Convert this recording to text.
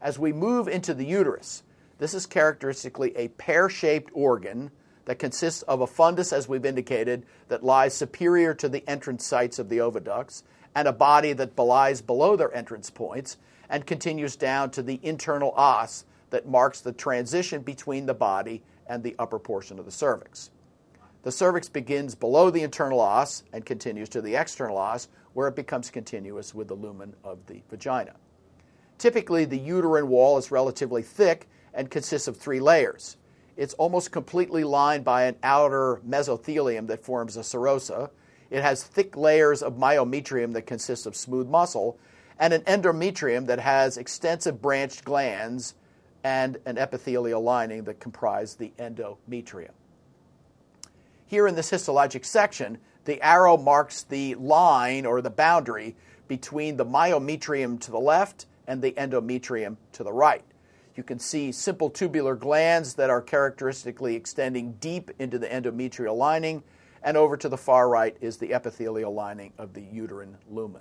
As we move into the uterus, this is characteristically a pear-shaped organ that consists of a fundus, as we've indicated, that lies superior to the entrance sites of the oviducts, and a body that lies below their entrance points and continues down to the internal os that marks the transition between the body and the upper portion of the cervix. The cervix begins below the internal os and continues to the external os, where it becomes continuous with the lumen of the vagina. Typically, the uterine wall is relatively thick and consists of 3 layers. It's almost completely lined by an outer mesothelium that forms a serosa. It has thick layers of myometrium that consists of smooth muscle, and an endometrium that has extensive branched glands and an epithelial lining that comprise the endometrium. Here in this histologic section, the arrow marks the line or the boundary between the myometrium to the left and the endometrium to the right. You can see simple tubular glands that are characteristically extending deep into the endometrial lining, and over to the far right is the epithelial lining of the uterine lumen.